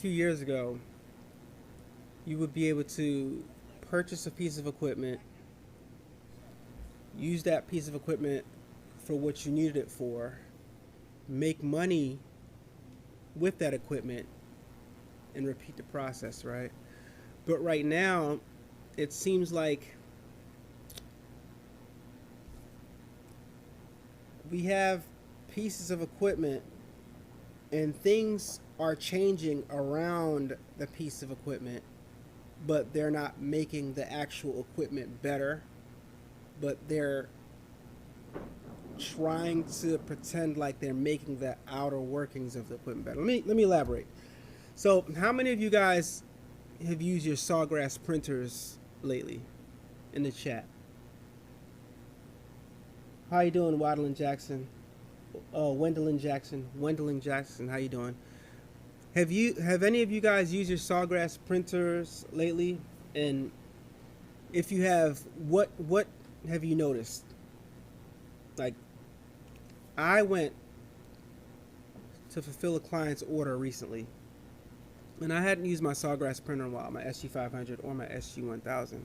few years ago, you would be able to purchase a piece of equipment, use that piece of equipment for what you needed it for, make money with that equipment, and repeat the process, right? But right now, it seems like we have pieces of equipment and things are changing around the piece of equipment, but they're not making the actual equipment better, but they're trying to pretend like they're making the outer workings of the equipment better. Let me elaborate. So, how many of you guys have used your Sawgrass printers lately? In the chat. How you doing, Waddlin Jackson? Wendellin Jackson. Wendellin Jackson. How you doing? Have any of you guys used your Sawgrass printers lately? And if you have, what have you noticed? Like, I went to fulfill a client's order recently, and I hadn't used my Sawgrass printer in a while, my SG500 or my SG1000.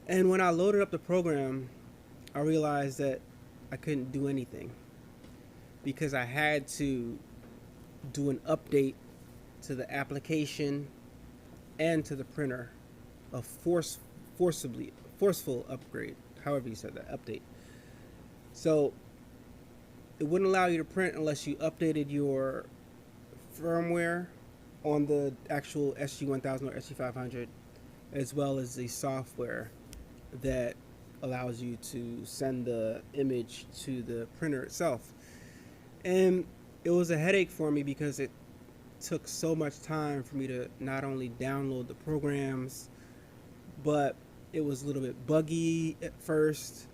And when I loaded up the program, I realized that I couldn't do anything because I had to do an update to the application and to the printer, a forceful upgrade, however you said that, update. So it wouldn't allow you to print unless you updated your firmware on the actual SG1000 or SG500, as well as the software that allows you to send the image to the printer itself. And it was a headache for me because it took so much time for me to not only download the programs, but it was a little bit buggy at first.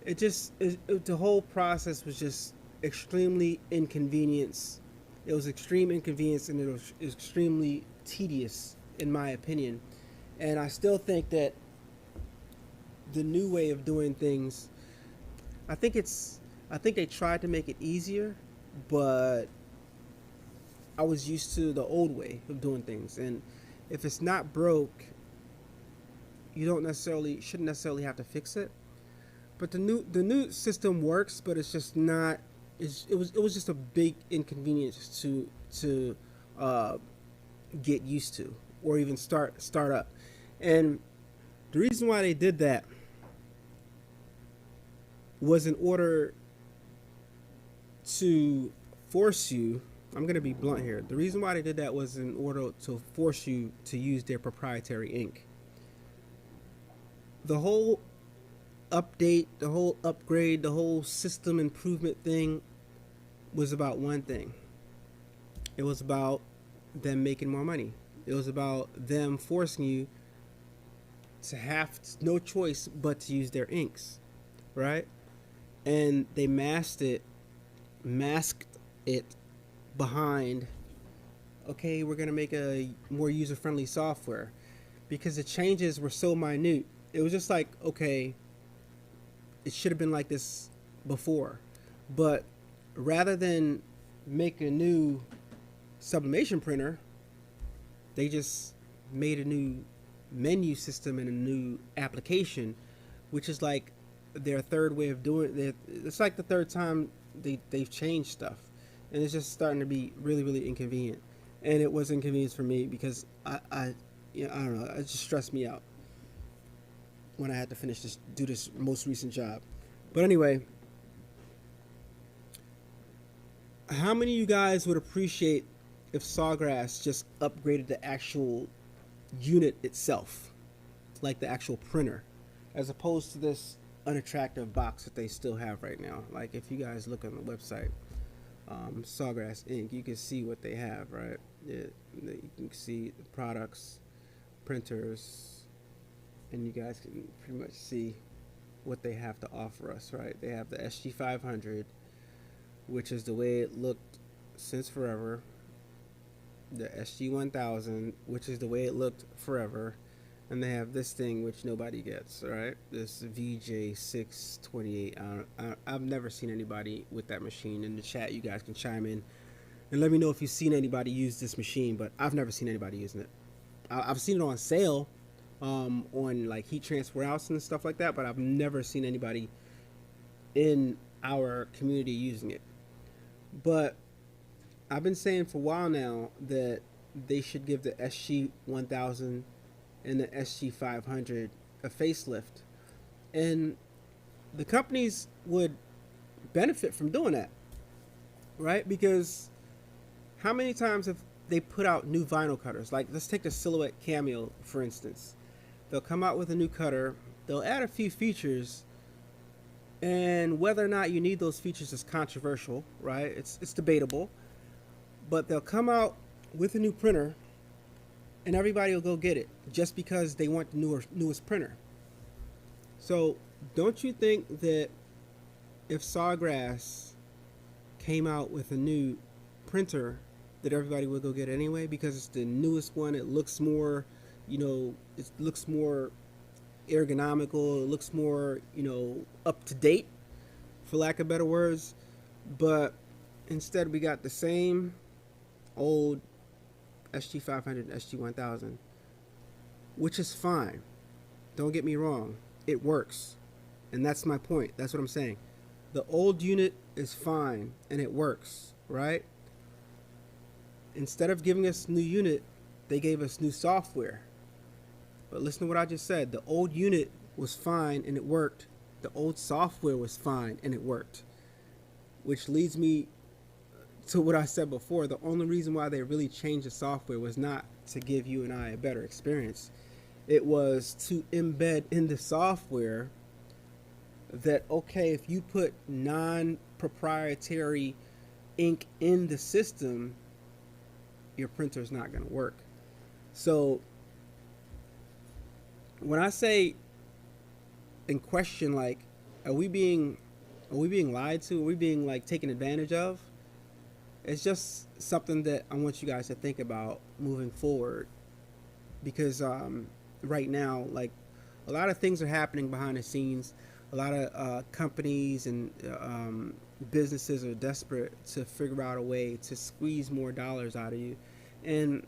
The whole process was just extremely inconvenience. It was extreme inconvenience, and it was extremely tedious, in my opinion. And I still think that the new way of doing things, I think they tried to make it easier, but I was used to the old way of doing things. And if it's not broke, you shouldn't necessarily have to fix it. But the new system works, but it's just not. It was just a big inconvenience to get used to, or even start up. And the reason why they did that was in order to force you. I'm going to be blunt here. The reason why they did that was in order to force you to use their proprietary ink. The whole update, the whole upgrade, the whole system improvement thing was about one thing. It was about them making more money. It was about them forcing you to have no choice but to use their inks, right? And they masked it behind, okay, we're going to make a more user-friendly software, because the changes were so minute. It was just like, okay, it should have been like this before. But rather than make a new sublimation printer, they just made a new menu system and a new application, which is like their third way of doing it. It's like the third time they've changed stuff, and it's just starting to be really, really inconvenient. And it was inconvenience for me because I don't know, it just stressed me out when I had to do this most recent job. But anyway, how many of you guys would appreciate if Sawgrass just upgraded the actual unit itself, like the actual printer, as opposed to this unattractive box that they still have right now? Like, if you guys look on the website, Sawgrass Inc., you can see what they have, right? You can see the products, printers, and you guys can pretty much see what they have to offer us, right? They have the SG500, which is the way it looked since forever. The SG1000, which is the way it looked forever. And they have this thing, which nobody gets, right? This VJ628. I've never seen anybody with that machine. In the chat, you guys can chime in And let me know if you've seen anybody use this machine, but I've never seen anybody using it. I've seen it on sale, on like heat transfer outs and stuff like that, but I've never seen anybody in our community using it. But I've been saying for a while now that they should give the SG 1000 and the SG 500 a facelift, and the companies would benefit from doing that, right? Because how many times have they put out new vinyl cutters? Like, let's take the Silhouette Cameo, for instance. They'll come out with a new cutter, they'll add a few features, and whether or not you need those features is controversial, right? It's debatable. But they'll come out with a new printer, and everybody will go get it just because they want the newest printer. So don't you think that if Sawgrass came out with a new printer, that everybody would go get it anyway because it's the newest one? It looks more, it looks more ergonomical. It looks more, up to date, for lack of better words. But instead, we got the same old SG500, SG1000, which is fine. Don't get me wrong. It works. And that's my point. That's what I'm saying. The old unit is fine and it works, right? Instead of giving us a new unit, they gave us new software. But listen to what I just said. The old unit was fine and it worked. The old software was fine and it worked. Which leads me to what I said before. The only reason why they really changed the software was not to give you and I a better experience. It was to embed in the software that, okay, if you put non-proprietary ink in the system, your printer is not going to work. So when I say in question, like, are we being lied to? Are we being like taken advantage of? It's just something that I want you guys to think about moving forward, because right now, like, a lot of things are happening behind the scenes. A lot of companies and businesses are desperate to figure out a way to squeeze more dollars out of you. And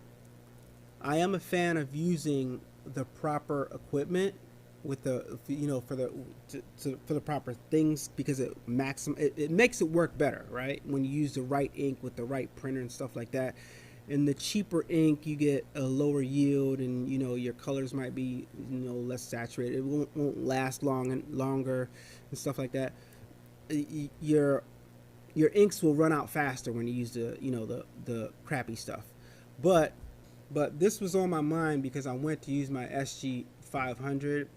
I am a fan of using the proper equipment with the, for the proper things, because it makes it work better, right? When you use the right ink with the right printer and stuff like that. And the cheaper ink, you get a lower yield, and your colors might be less saturated. It won't last longer and stuff like that. Your inks will run out faster when you use the crappy stuff. But this was on my mind because I went to use my SG 500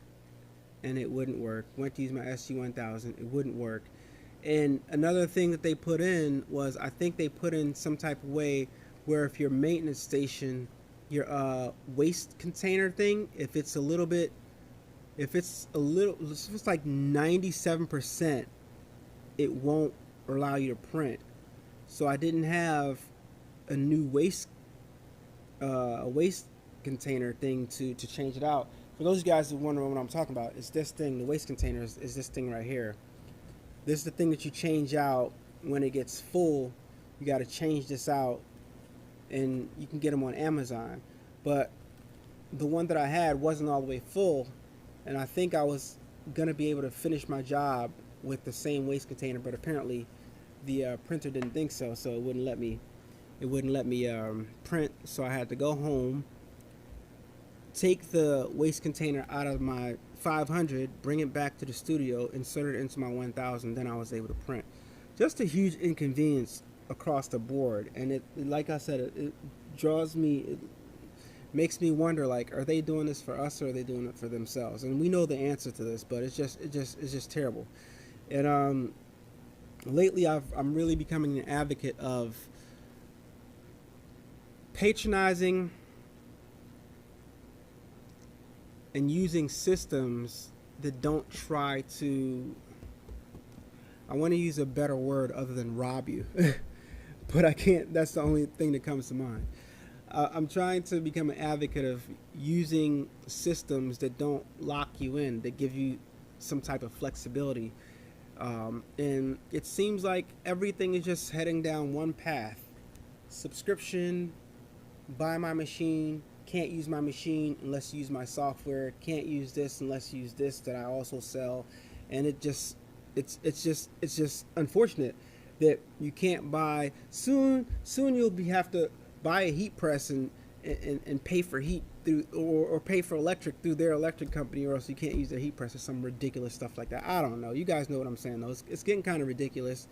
and it wouldn't work. Went to use my SG 1000, it wouldn't work. And another thing that they put in was, I think they put in some type of way where if your maintenance station, your waste container thing, if it's like 97%, it won't allow you to print. So I didn't have a new waste container thing to change it out. For those of you guys who wonder what I'm talking about, it's this thing. The waste container is this thing right here. This is the thing that you change out when it gets full. You got to change this out, and you can get them on Amazon. But the one that I had wasn't all the way full, and I think I was gonna be able to finish my job with the same waste container, but apparently the printer didn't think so, so it wouldn't let me print. So I had to go home, take the waste container out of my 500, bring it back to the studio, insert it into my 1000, then I was able to print. Just a huge inconvenience across the board. And it, like I said, it makes me wonder, like, are they doing this for us or are they doing it for themselves? And we know the answer to this, but it's just terrible. And lately I'm really becoming an advocate of patronizing and using systems that don't try to, I want to use a better word other than rob you, but I can't. That's the only thing that comes to mind. I'm trying to become an advocate of using systems that don't lock you in, that give you some type of flexibility. And it seems like everything is just heading down one path. subscription, buy my machine, can't use my machine unless you use my software, can't use this unless you use this that I also sell. And it's just unfortunate that you can't buy. Soon you'll have to buy a heat press and pay for heat through, or pay for electric through their electric company, or else you can't use their heat press or some ridiculous stuff like that. I don't know. You guys know what I'm saying though. It's getting kind of ridiculous.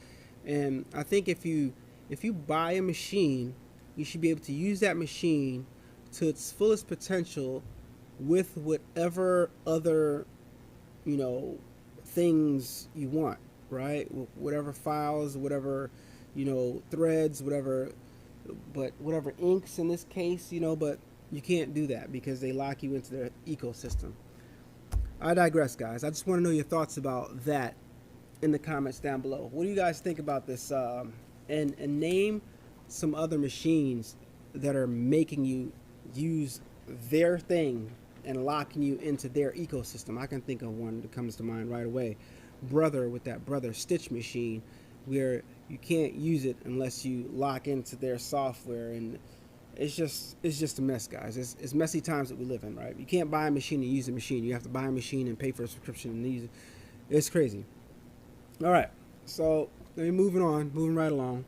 And I think if you buy a machine, you should be able to use that machine to its fullest potential with whatever other, you know, things you want, right? Whatever files, whatever, you know, threads, whatever, but whatever inks in this case, you know, but you can't do that because they lock you into their ecosystem. I digress, guys. I just want to know your thoughts about that in the comments down below. What do you guys think about this? And name some other machines that are making you use their thing and locking you into their ecosystem. I can think of one that comes to mind right away. Brother, with that Brother stitch machine, where you can't use it unless you lock into their software, and it's just a mess, guys. It's messy times that we live in, right? You can't buy a machine and use a machine. You have to buy a machine and pay for a subscription and use it. It's crazy. All right, so moving right along.